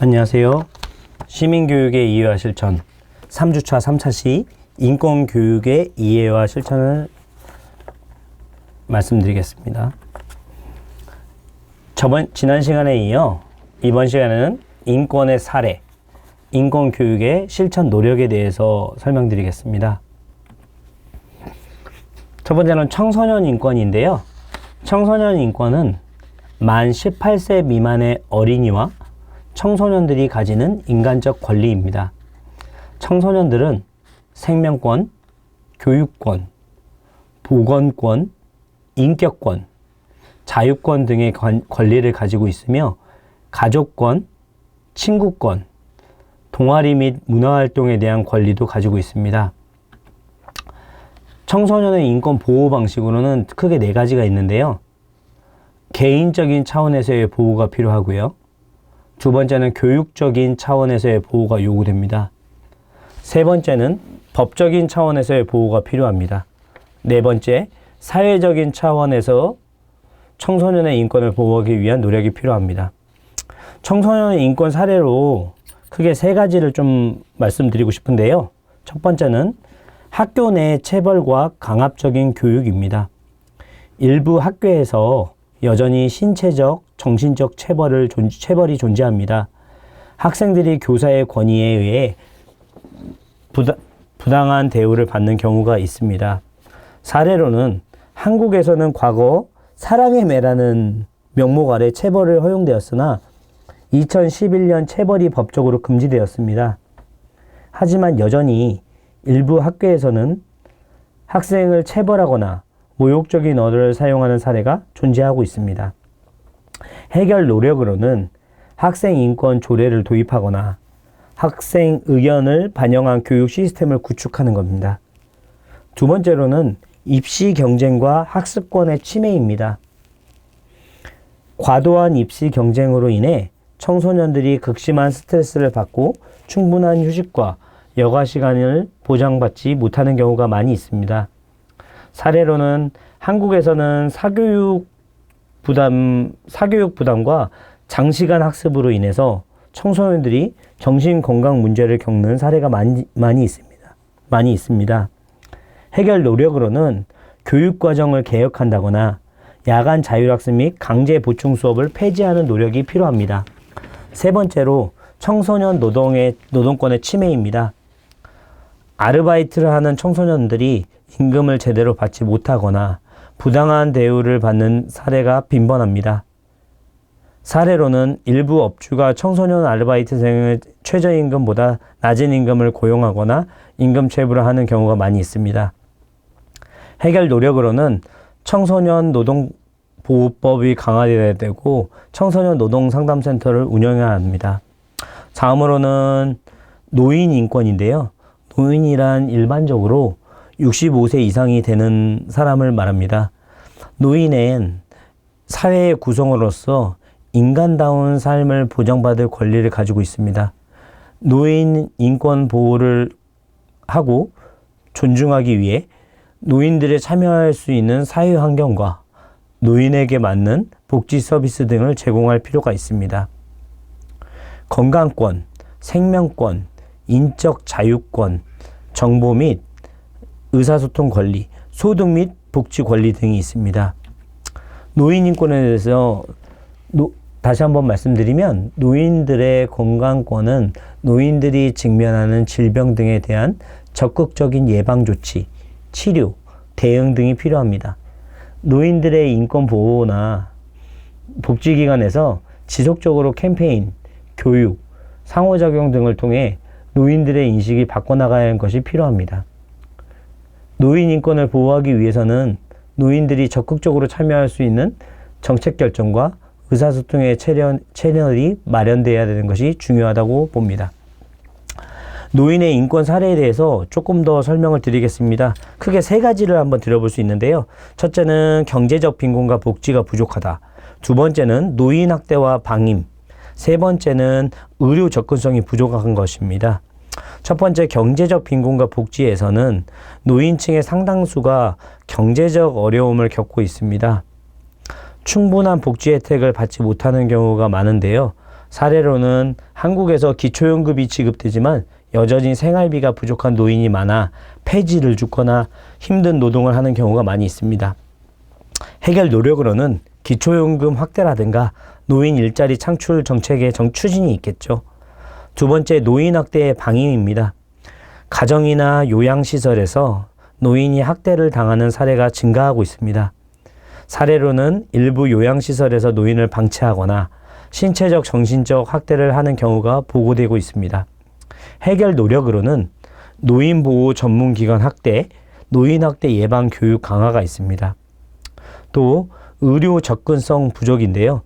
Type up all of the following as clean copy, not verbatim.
안녕하세요. 시민교육의 이해와 실천 3주차 3차 시 인권교육의 이해와 실천을 말씀드리겠습니다. 지난 시간에 이어 이번 시간에는 인권의 사례, 인권교육의 실천 노력에 대해서 설명드리겠습니다. 첫 번째는 청소년 인권인데요. 청소년 인권은 만 18세 미만의 어린이와 청소년들이 가지는 인간적 권리입니다. 청소년들은 생명권, 교육권, 보건권, 인격권, 자유권 등의 권리를 가지고 있으며 가족권, 친구권, 동아리 및 문화활동에 대한 권리도 가지고 있습니다. 청소년의 인권 보호 방식으로는 크게 4가지가 있는데요. 개인적인 차원에서의 보호가 필요하고요. 두 번째는 교육적인 차원에서의 보호가 요구됩니다. 세 번째는 법적인 차원에서의 보호가 필요합니다. 네 번째, 사회적인 차원에서 청소년의 인권을 보호하기 위한 노력이 필요합니다. 청소년의 인권 사례로 크게 3가지를 좀 말씀드리고 싶은데요. 첫 번째는 학교 내 체벌과 강압적인 교육입니다. 일부 학교에서 여전히 신체적, 정신적 체벌이 존재합니다. 학생들이 교사의 권위에 의해 부당한 대우를 받는 경우가 있습니다. 사례로는 한국에서는 과거 사랑의 매라는 명목 아래 체벌이 허용되었으나 2011년 체벌이 법적으로 금지되었습니다. 하지만 여전히 일부 학교에서는 학생을 체벌하거나 모욕적인 언어를 사용하는 사례가 존재하고 있습니다. 해결 노력으로는 학생 인권 조례를 도입하거나 학생 의견을 반영한 교육 시스템을 구축하는 겁니다. 두 번째로는 입시 경쟁과 학습권의 침해입니다. 과도한 입시 경쟁으로 인해 청소년들이 극심한 스트레스를 받고 충분한 휴식과 여가 시간을 보장받지 못하는 경우가 많이 있습니다. 사례로는 한국에서는 사교육 부담과 장시간 학습으로 인해서 청소년들이 정신건강 문제를 겪는 사례가 많이 있습니다. 해결 노력으로는 교육과정을 개혁한다거나 야간 자율학습 및 강제 보충 수업을 폐지하는 노력이 필요합니다. 세 번째로 청소년 노동권의 침해입니다. 아르바이트를 하는 청소년들이 임금을 제대로 받지 못하거나 부당한 대우를 받는 사례가 빈번합니다. 사례로는 일부 업주가 청소년 아르바이트생을 최저임금보다 낮은 임금을 고용하거나 임금 체불을 하는 경우가 많이 있습니다. 해결 노력으로는 청소년 노동보호법이 강화되어야 되고 청소년 노동상담센터를 운영해야 합니다. 다음으로는 노인 인권인데요. 노인이란 일반적으로 65세 이상이 되는 사람을 말합니다. 노인은 사회의 구성원으로서 인간다운 삶을 보장받을 권리를 가지고 있습니다. 노인 인권 보호를 하고 존중하기 위해 노인들이 참여할 수 있는 사회 환경과 노인에게 맞는 복지 서비스 등을 제공할 필요가 있습니다. 건강권, 생명권, 인적 자유권, 정보 및 의사소통 권리, 소득 및 복지 권리 등이 있습니다. 노인 인권에 대해서 다시 한번 말씀드리면 노인들의 건강권은 노인들이 직면하는 질병 등에 대한 적극적인 예방 조치, 치료, 대응 등이 필요합니다. 노인들의 인권 보호나 복지기관에서 지속적으로 캠페인, 교육, 상호작용 등을 통해 노인들의 인식이 바꿔나가야 하는 것이 필요합니다. 노인 인권을 보호하기 위해서는 노인들이 적극적으로 참여할 수 있는 정책 결정과 의사소통의 채널이 마련되어야 되는 것이 중요하다고 봅니다. 노인의 인권 사례에 대해서 조금 더 설명을 드리겠습니다. 크게 3가지를 한번 들어볼 수 있는데요. 첫째는 경제적 빈곤과 복지가 부족하다. 두 번째는 노인 학대와 방임. 세 번째는 의료 접근성이 부족한 것입니다. 첫 번째 경제적 빈곤과 복지에서는 노인층의 상당수가 경제적 어려움을 겪고 있습니다. 충분한 복지 혜택을 받지 못하는 경우가 많은데요. 사례로는 한국에서 기초연금이 지급되지만 여전히 생활비가 부족한 노인이 많아 폐지를 죽거나 힘든 노동을 하는 경우가 많이 있습니다. 해결 노력으로는 기초연금 확대라든가 노인 일자리 창출 정책의 추진이 있겠죠. 두 번째, 노인 학대의 방임입니다. 가정이나 요양시설에서 노인이 학대를 당하는 사례가 증가하고 있습니다. 사례로는 일부 요양시설에서 노인을 방치하거나 신체적, 정신적 학대를 하는 경우가 보고되고 있습니다. 해결 노력으로는 노인보호 전문기관 확대, 노인학대 예방 교육 강화가 있습니다. 또 의료 접근성 부족인데요.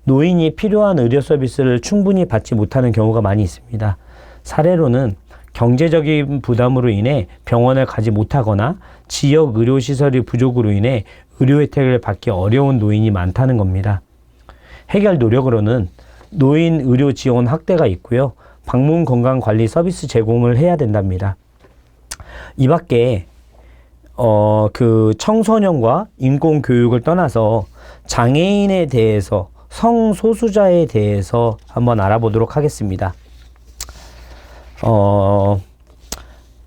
노인이 필요한 의료 서비스를 충분히 받지 못하는 경우가 많이 있습니다. 사례로는 경제적인 부담으로 인해 병원을 가지 못하거나 지역 의료시설의 부족으로 인해 의료 혜택을 받기 어려운 노인이 많다는 겁니다. 해결 노력으로는 노인 의료 지원 확대가 있고요. 방문 건강 관리 서비스 제공을 해야 된답니다. 이 밖에 청소년과 인권 교육을 떠나서 장애인에 대해서, 성소수자에 대해서 한번 알아보도록 하겠습니다.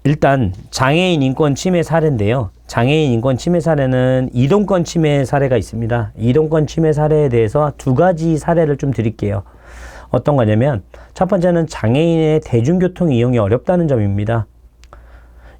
일단 장애인 인권 침해 사례인데요. 장애인 인권 침해 사례는 이동권 침해 사례가 있습니다. 이동권 침해 사례에 대해서 두 가지 사례를 좀 드릴게요. 어떤 거냐면 첫 번째는 장애인의 대중교통 이용이 어렵다는 점입니다.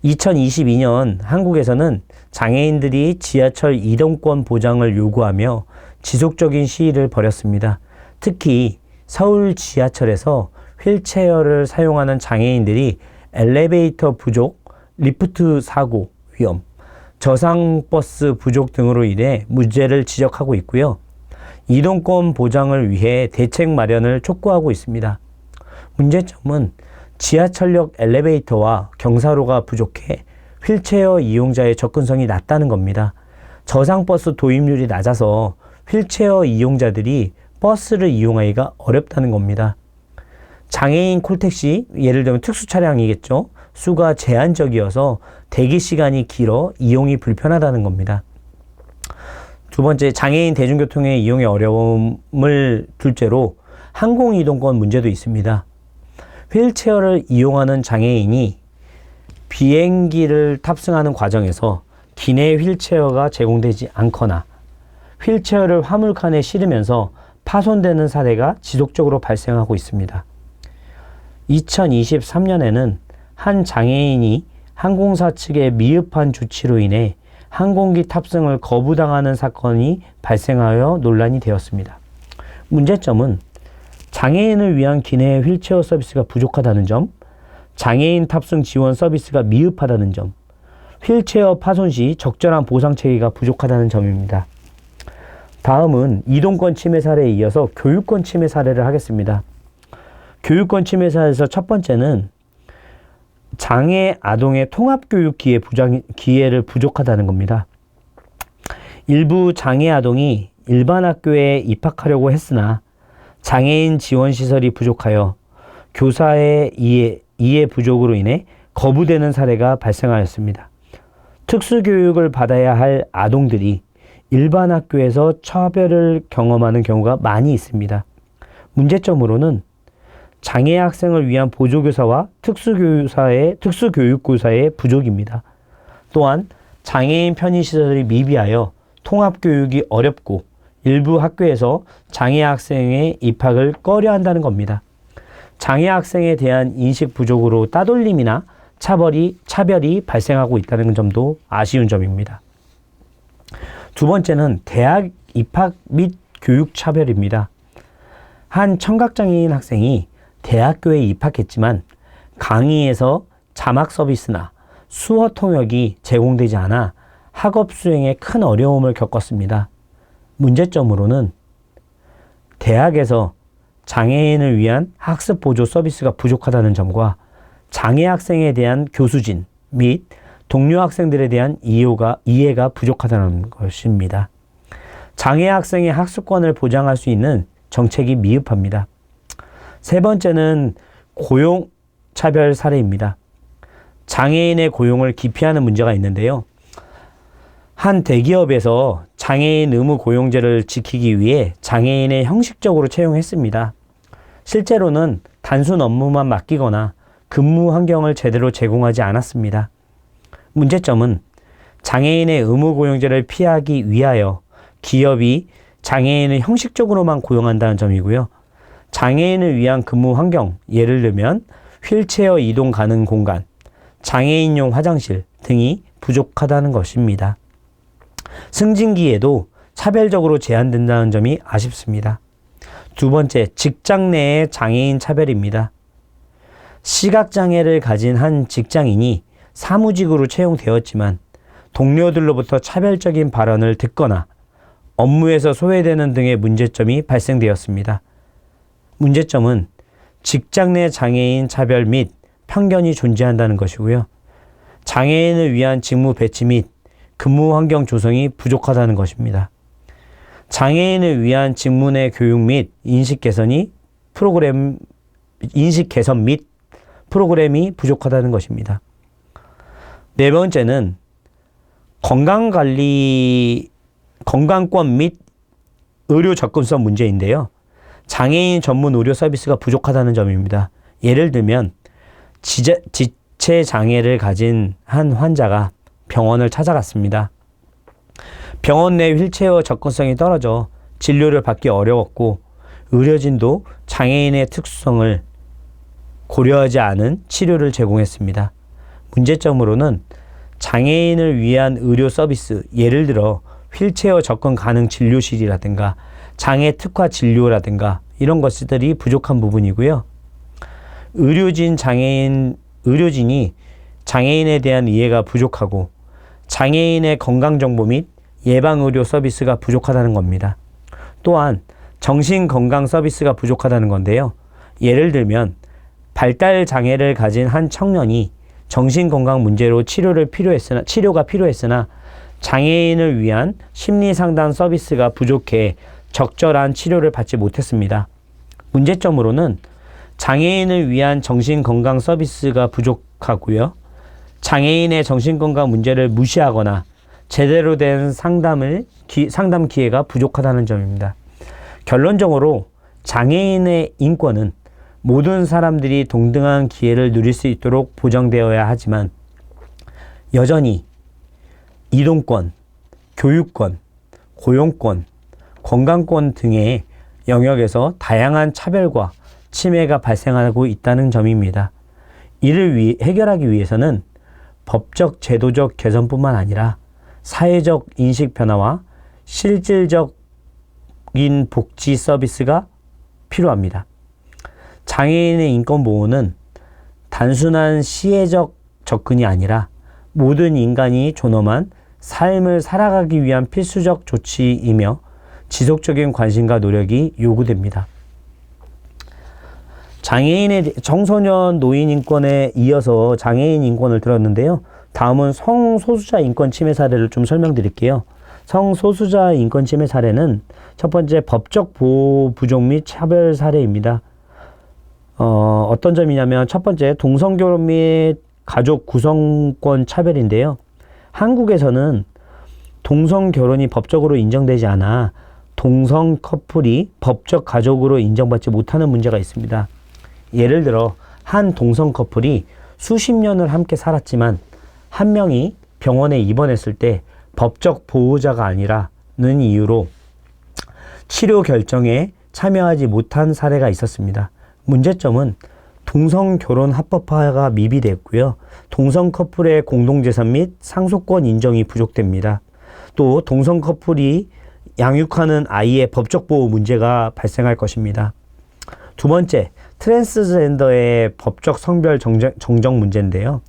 2022년 한국에서는 장애인들이 지하철 이동권 보장을 요구하며 지속적인 시위를 벌였습니다. 특히 서울 지하철에서 휠체어를 사용하는 장애인들이 엘리베이터 부족, 리프트 사고 위험, 저상버스 부족 등으로 인해 문제를 지적하고 있고요. 이동권 보장을 위해 대책 마련을 촉구하고 있습니다. 문제점은 지하철역 엘리베이터와 경사로가 부족해 휠체어 이용자의 접근성이 낮다는 겁니다. 저상버스 도입률이 낮아서 휠체어 이용자들이 버스를 이용하기가 어렵다는 겁니다. 장애인 콜택시, 예를 들면 특수 차량이겠죠. 수가 제한적이어서 대기 시간이 길어 이용이 불편하다는 겁니다. 두 번째, 장애인 대중교통의 이용의 어려움을 둘째로 항공이동권 문제도 있습니다. 휠체어를 이용하는 장애인이 비행기를 탑승하는 과정에서 기내 휠체어가 제공되지 않거나 휠체어를 화물칸에 실으면서 파손되는 사례가 지속적으로 발생하고 있습니다. 2023년에는 한 장애인이 항공사 측의 미흡한 조치로 인해 항공기 탑승을 거부당하는 사건이 발생하여 논란이 되었습니다. 문제점은 장애인을 위한 기내 휠체어 서비스가 부족하다는 점, 장애인 탑승 지원 서비스가 미흡하다는 점, 휠체어 파손 시 적절한 보상 체계가 부족하다는 점입니다. 다음은 이동권 침해 사례에 이어서 교육권 침해 사례를 하겠습니다. 교육권 침해 사례에서 첫 번째는 장애 아동의 통합교육 기회를 부족하다는 겁니다. 일부 장애 아동이 일반 학교에 입학하려고 했으나 장애인 지원시설이 부족하여 교사의 이해 부족으로 인해 거부되는 사례가 발생하였습니다. 특수교육을 받아야 할 아동들이 일반 학교에서 차별을 경험하는 경우가 많이 있습니다. 문제점으로는 장애 학생을 위한 보조교사와 특수교육교사의 부족입니다. 또한 장애인 편의시설이 미비하여 통합교육이 어렵고 일부 학교에서 장애 학생의 입학을 꺼려한다는 겁니다. 장애 학생에 대한 인식 부족으로 따돌림이나 차별이 발생하고 있다는 점도 아쉬운 점입니다. 두 번째는 대학 입학 및 교육 차별입니다. 한 청각장애인 학생이 대학교에 입학했지만 강의에서 자막 서비스나 수어 통역이 제공되지 않아 학업 수행에 큰 어려움을 겪었습니다. 문제점으로는 대학에서 장애인을 위한 학습 보조 서비스가 부족하다는 점과 장애 학생에 대한 교수진 및 동료 학생들에 대한 이해가 부족하다는 것입니다. 장애 학생의 학습권을 보장할 수 있는 정책이 미흡합니다. 세 번째는 고용차별 사례입니다. 장애인의 고용을 기피하는 문제가 있는데요. 한 대기업에서 장애인 의무 고용제를 지키기 위해 장애인을 형식적으로 채용했습니다. 실제로는 단순 업무만 맡기거나 근무 환경을 제대로 제공하지 않았습니다. 문제점은 장애인의 의무고용제를 피하기 위하여 기업이 장애인을 형식적으로만 고용한다는 점이고요. 장애인을 위한 근무 환경, 예를 들면 휠체어 이동 가능 공간, 장애인용 화장실 등이 부족하다는 것입니다. 승진기에도 차별적으로 제한된다는 점이 아쉽습니다. 두 번째, 직장 내의 장애인 차별입니다. 시각장애를 가진 한 직장인이 사무직으로 채용되었지만 동료들로부터 차별적인 발언을 듣거나 업무에서 소외되는 등의 문제점이 발생되었습니다. 문제점은 직장 내 장애인 차별 및 편견이 존재한다는 것이고요. 장애인을 위한 직무 배치 및 근무 환경 조성이 부족하다는 것입니다. 장애인을 위한 직무 내 교육 및 인식 개선 및 프로그램이 부족하다는 것입니다. 네 번째는 건강권 및 의료 접근성 문제인데요. 장애인 전문 의료 서비스가 부족하다는 점입니다. 예를 들면 지체 장애를 가진 한 환자가 병원을 찾아갔습니다. 병원 내 휠체어 접근성이 떨어져 진료를 받기 어려웠고 의료진도 장애인의 특수성을 고려하지 않은 치료를 제공했습니다. 문제점으로는 장애인을 위한 의료 서비스, 예를 들어 휠체어 접근 가능 진료실이라든가 장애 특화 진료라든가 이런 것들이 부족한 부분이고요. 의료진이 장애인에 대한 이해가 부족하고 장애인의 건강정보 및 예방의료 서비스가 부족하다는 겁니다. 또한 정신건강 서비스가 부족하다는 건데요. 예를 들면 발달 장애를 가진 한 청년이 정신건강 문제로 치료가 필요했으나 장애인을 위한 심리상담 서비스가 부족해 적절한 치료를 받지 못했습니다. 문제점으로는 장애인을 위한 정신건강 서비스가 부족하고요. 장애인의 정신건강 문제를 무시하거나 제대로 된 상담 기회가 부족하다는 점입니다. 결론적으로 장애인의 인권은 모든 사람들이 동등한 기회를 누릴 수 있도록 보장되어야 하지만 여전히 이동권, 교육권, 고용권, 건강권 등의 영역에서 다양한 차별과 침해가 발생하고 있다는 점입니다. 이를 해결하기 위해서는 법적 제도적 개선뿐만 아니라 사회적 인식 변화와 실질적인 복지 서비스가 필요합니다. 장애인의 인권 보호는 단순한 시혜적 접근이 아니라 모든 인간이 존엄한 삶을 살아가기 위한 필수적 조치이며 지속적인 관심과 노력이 요구됩니다. 장애인의 청소년 노인 인권에 이어서 장애인 인권을 들었는데요. 다음은 성소수자 인권 침해 사례를 좀 설명드릴게요. 성소수자 인권 침해 사례는 첫 번째 법적 보호 부족 및 차별 사례입니다. 어떤 점이냐면 첫 번째 동성결혼 및 가족 구성권 차별인데요. 한국에서는 동성결혼이 법적으로 인정되지 않아 동성 커플이 법적 가족으로 인정받지 못하는 문제가 있습니다. 예를 들어 한 동성 커플이 수십 년을 함께 살았지만 한 명이 병원에 입원했을 때 법적 보호자가 아니라는 이유로 치료 결정에 참여하지 못한 사례가 있었습니다. 문제점은 동성 결혼 합법화가 미비됐고요. 동성 커플의 공동재산 및 상속권 인정이 부족됩니다. 또 동성 커플이 양육하는 아이의 법적 보호 문제가 발생할 것입니다. 두 번째, 트랜스젠더의 법적 성별 정정 문제인데요.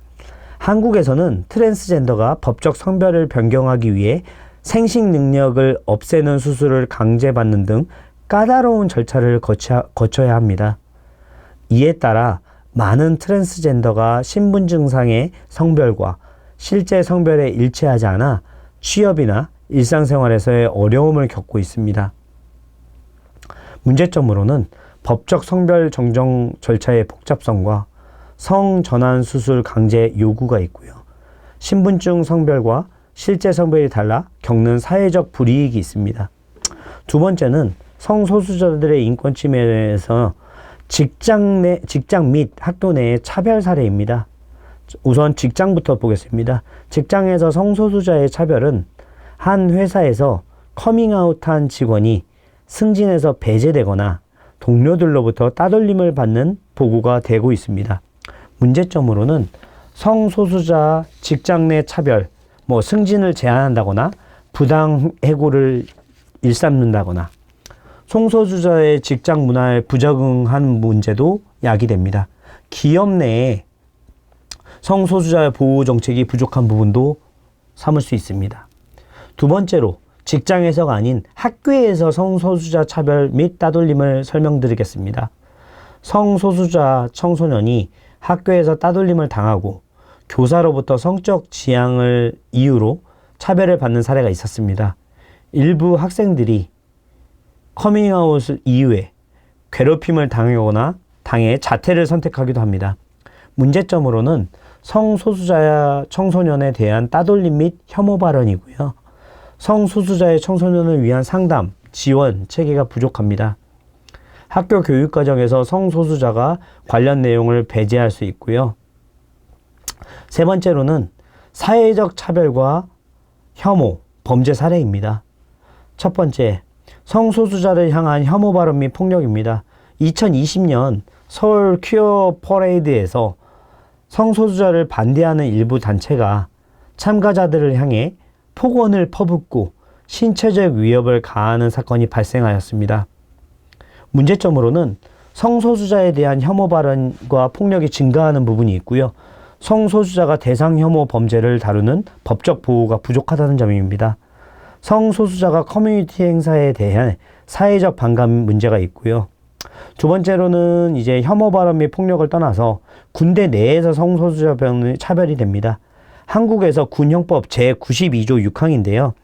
한국에서는 트랜스젠더가 법적 성별을 변경하기 위해 생식 능력을 없애는 수술을 강제받는 등 까다로운 절차를 거쳐야 합니다. 이에 따라 많은 트랜스젠더가 신분증상의 성별과 실제 성별에 일치하지 않아 취업이나 일상생활에서의 어려움을 겪고 있습니다. 문제점으로는 법적 성별 정정 절차의 복잡성과 성전환 수술 강제 요구가 있고요. 신분증 성별과 실제 성별이 달라 겪는 사회적 불이익이 있습니다. 두 번째는 성소수자들의 인권 침해에서 직장 및 학교 내의 차별 사례입니다. 우선 직장부터 보겠습니다. 직장에서 성소수자의 차별은 한 회사에서 커밍아웃한 직원이 승진해서 배제되거나 동료들로부터 따돌림을 받는 보고가 되고 있습니다. 문제점으로는 성소수자 직장 내 차별, 승진을 제한한다거나 부당 해고를 일삼는다거나 성소수자의 직장 문화에 부적응한 문제도 야기됩니다. 기업 내에 성소수자의 보호 정책이 부족한 부분도 삼을 수 있습니다. 두 번째로 직장에서가 아닌 학교에서 성소수자 차별 및 따돌림을 설명드리겠습니다. 성소수자 청소년이 학교에서 따돌림을 당하고 교사로부터 성적 지향을 이유로 차별을 받는 사례가 있었습니다. 일부 학생들이 커밍아웃 이후에 괴롭힘을 당해 자퇴를 선택하기도 합니다. 문제점으로는 성소수자 청소년에 대한 따돌림 및 혐오 발언이고요. 성소수자의 청소년을 위한 상담, 지원 체계가 부족합니다. 학교 교육 과정에서 성소수자가 관련 내용을 배제할 수 있고요. 세 번째로는 사회적 차별과 혐오, 범죄 사례입니다. 첫 번째, 성소수자를 향한 혐오 발언 및 폭력입니다. 2020년 서울 퀴어 퍼레이드에서 성소수자를 반대하는 일부 단체가 참가자들을 향해 폭언을 퍼붓고 신체적 위협을 가하는 사건이 발생하였습니다. 문제점으로는 성소수자에 대한 혐오 발언과 폭력이 증가하는 부분이 있고요. 성소수자가 대상 혐오 범죄를 다루는 법적 보호가 부족하다는 점입니다. 성소수자가 커뮤니티 행사에 대한 사회적 반감 문제가 있고요. 두 번째로는 이제 혐오 발언 및 폭력을 떠나서 군대 내에서 성소수자 차별이 됩니다. 한국에서 군형법 제92조 6항인데요.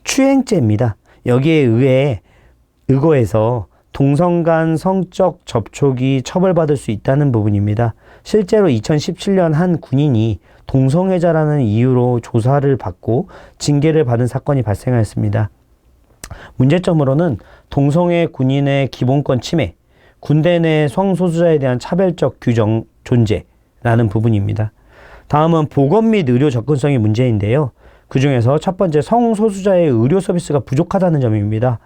추행죄입니다. 여기에 의거해서 동성 간 성적 접촉이 처벌받을 수 있다는 부분입니다. 실제로 2017년 한 군인이 동성애자라는 이유로 조사를 받고 징계를 받은 사건이 발생하였습니다. 문제점으로는 동성애 군인의 기본권 침해, 군대 내 성소수자에 대한 차별적 규정 존재라는 부분입니다. 다음은 보건 및 의료 접근성의 문제인데요. 그 중에서 첫 번째, 성소수자의 의료 서비스가 부족하다는 점입니다.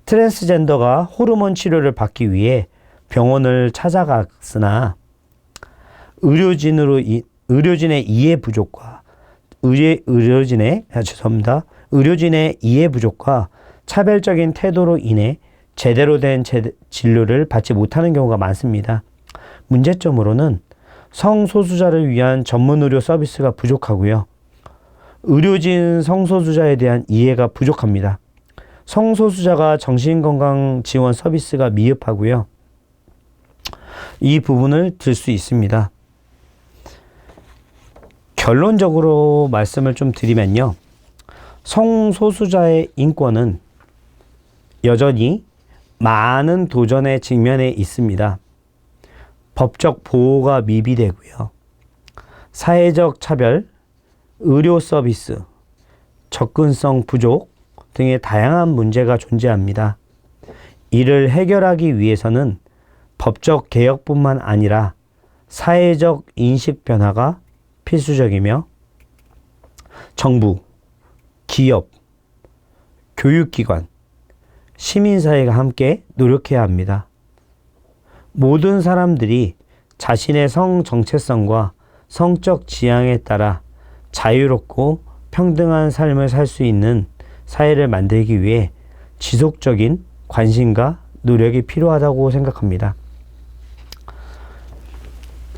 트랜스젠더가 호르몬 치료를 받기 위해 병원을 찾아갔으나 의료진의 이해 부족과 의료진의 이해 부족과 차별적인 태도로 인해 제대로 된 진료를 받지 못하는 경우가 많습니다. 문제점으로는 성소수자를 위한 전문 의료 서비스가 부족하고요. 의료진 성소수자에 대한 이해가 부족합니다. 성소수자가 정신건강 지원 서비스가 미흡하고요. 이 부분을 들 수 있습니다. 결론적으로 말씀을 좀 드리면요. 성소수자의 인권은 여전히 많은 도전에 직면해 있습니다. 법적 보호가 미비되고요. 사회적 차별, 의료 서비스, 접근성 부족 등의 다양한 문제가 존재합니다. 이를 해결하기 위해서는 법적 개혁뿐만 아니라 사회적 인식 변화가 필수적이며 정부, 기업, 교육기관, 시민사회가 함께 노력해야 합니다. 모든 사람들이 자신의 성 정체성과 성적 지향에 따라 자유롭고 평등한 삶을 살 수 있는 사회를 만들기 위해 지속적인 관심과 노력이 필요하다고 생각합니다.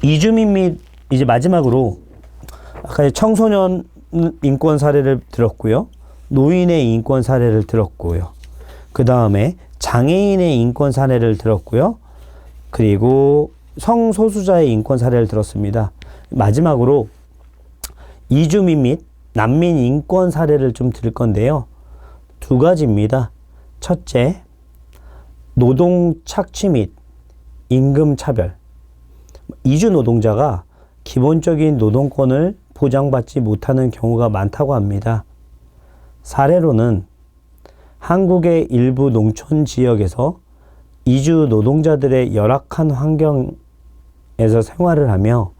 이주민 및 이제 마지막으로 아까 청소년 인권 사례를 들었고요. 노인의 인권 사례를 들었고요. 그 다음에 장애인의 인권 사례를 들었고요. 그리고 성소수자의 인권 사례를 들었습니다. 마지막으로 이주민 및 난민 인권 사례를 좀 들을 건데요. 두 가지입니다. 첫째, 노동 착취 및 임금 차별. 이주 노동자가 기본적인 노동권을 보장받지 못하는 경우가 많다고 합니다. 사례로는 한국의 일부 농촌 지역에서 이주 노동자들의 열악한 환경에서 생활을 하며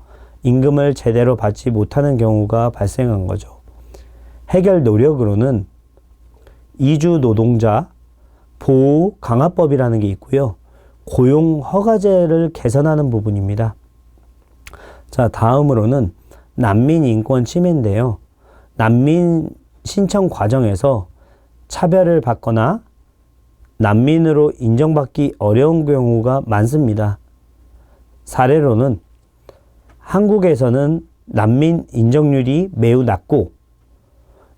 임금을 제대로 받지 못하는 경우가 발생한 거죠. 해결 노력으로는 이주 노동자 보호 강화법이라는 게 있고요. 고용 허가제를 개선하는 부분입니다. 자, 다음으로는 난민 인권 침해인데요. 난민 신청 과정에서 차별을 받거나 난민으로 인정받기 어려운 경우가 많습니다. 사례로는 한국에서는 난민 인정률이 매우 낮고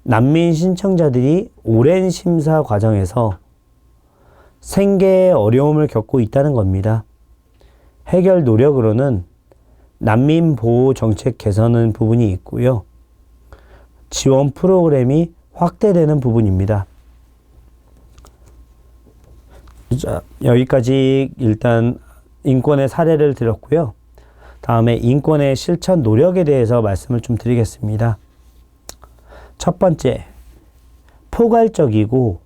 난민 신청자들이 오랜 심사 과정에서 생계의 어려움을 겪고 있다는 겁니다. 해결 노력으로는 난민 보호 정책 개선은 부분이 있고요. 지원 프로그램이 확대되는 부분입니다. 자, 여기까지 일단 인권의 사례를 들었고요. 다음에 인권의 실천 노력에 대해서 말씀을 좀 드리겠습니다. 첫 번째, 포괄적이고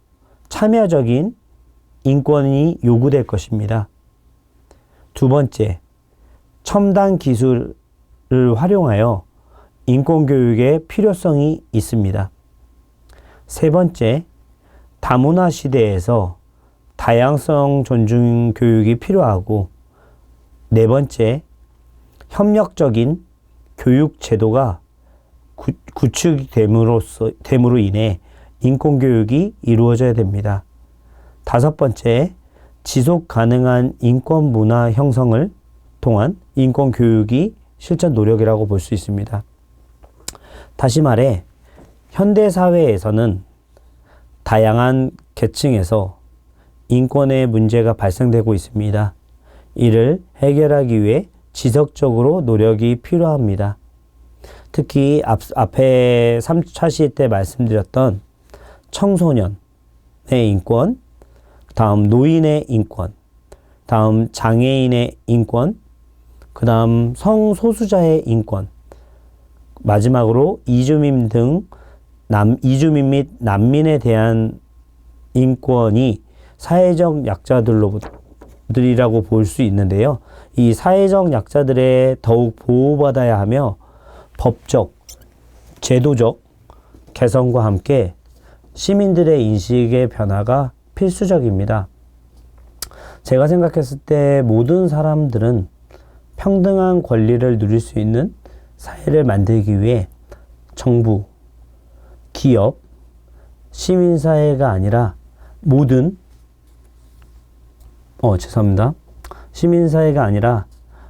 참여적인 인권이 요구될 것입니다. 두 번째, 첨단 기술을 활용하여 인권교육의 필요성이 있습니다. 세 번째, 다문화 시대에서 다양성 존중 교육이 필요하고, 네 번째, 협력적인 교육 제도가 구축됨으로 인해 인권교육이 이루어져야 됩니다. 다섯 번째, 지속 가능한 인권 문화 형성을 통한 인권교육이 실천 노력이라고 볼 수 있습니다. 다시 말해, 현대사회에서는 다양한 계층에서 인권의 문제가 발생되고 있습니다. 이를 해결하기 위해 지속적으로 노력이 필요합니다. 특히 앞에 3차 시 때 말씀드렸던 청소년의 인권, 다음 노인의 인권, 다음 장애인의 인권, 그 다음 성소수자의 인권, 마지막으로 이주민 및 난민에 대한 인권이 사회적 약자들이라고 볼 수 있는데요. 이 사회적 약자들의 더욱 보호받아야 하며 법적, 제도적 개선과 함께 시민들의 인식의 변화가 필수적입니다. 제가 생각했을 때 모든 사람들은 평등한 권리를 누릴 수 있는 사회를 만들기 위해 정부, 기업, 시민사회가 아니라 시민사회가 아니라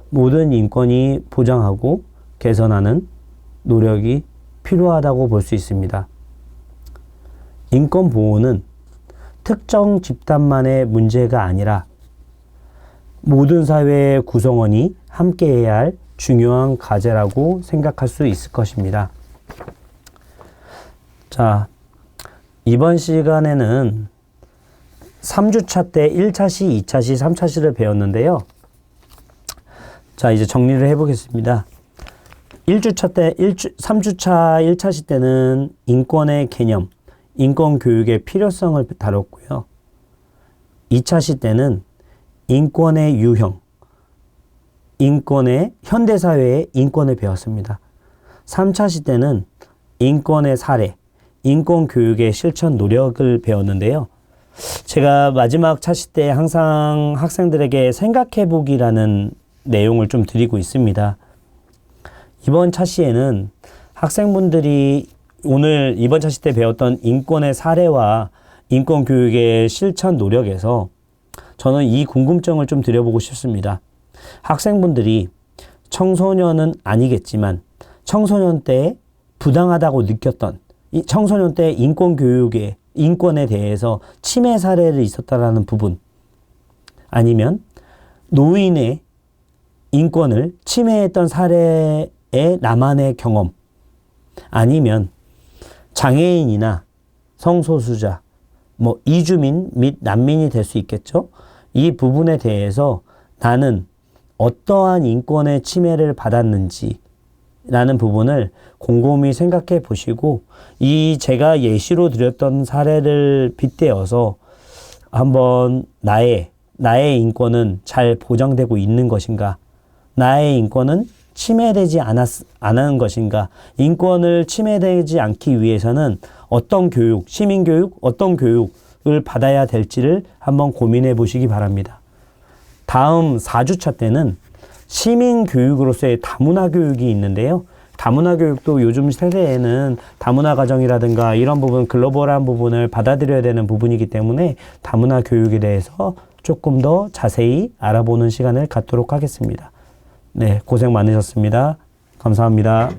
모든 인권이 보장하고 개선하는 노력이 필요하다고 볼 수 있습니다. 인권 보호는 특정 집단만의 문제가 아니라 모든 사회의 구성원이 함께해야 할 중요한 과제라고 생각할 수 있을 것입니다. 자, 이번 시간에는 3주차 때 1차 시, 2차 시, 3차 시를 배웠는데요. 자, 이제 정리를 해보겠습니다. 3주차 1차 시 때는 인권의 개념, 인권 교육의 필요성을 다뤘고요. 2차 시 때는 인권의 유형, 현대사회의 인권을 배웠습니다. 3차 시 때는 인권의 사례, 인권 교육의 실천 노력을 배웠는데요. 제가 마지막 차시 때 항상 학생들에게 생각해보기라는 내용을 좀 드리고 있습니다. 이번 차시에는 학생분들이 오늘 이번 차시 때 배웠던 인권의 사례와 인권 교육의 실천 노력에서 저는 이 궁금증을 좀 드려보고 싶습니다. 학생분들이 청소년은 아니겠지만 청소년 때 부당하다고 느꼈던 이 청소년 때 인권에 대해서 침해 사례를 있었다라는 부분, 아니면 노인의 인권을 침해했던 사례의 나만의 경험, 아니면 장애인이나 성소수자, 이주민 및 난민이 될 수 있겠죠. 이 부분에 대해서 나는 어떠한 인권의 침해를 받았는지 라는 부분을 곰곰이 생각해 보시고, 이 제가 예시로 드렸던 사례를 빗대어서 한번 나의 나의 인권은 잘 보장되고 있는 것인가? 나의 인권은 침해되지 않은 것인가? 인권을 침해되지 않기 위해서는 어떤 교육, 시민교육, 어떤 교육을 받아야 될지를 한번 고민해 보시기 바랍니다. 다음 4주차 때는 시민교육으로서의 다문화 교육이 있는데요. 다문화 교육도 요즘 세대에는 다문화 가정이라든가 이런 부분, 글로벌한 부분을 받아들여야 되는 부분이기 때문에 다문화 교육에 대해서 조금 더 자세히 알아보는 시간을 갖도록 하겠습니다. 네, 고생 많으셨습니다. 감사합니다.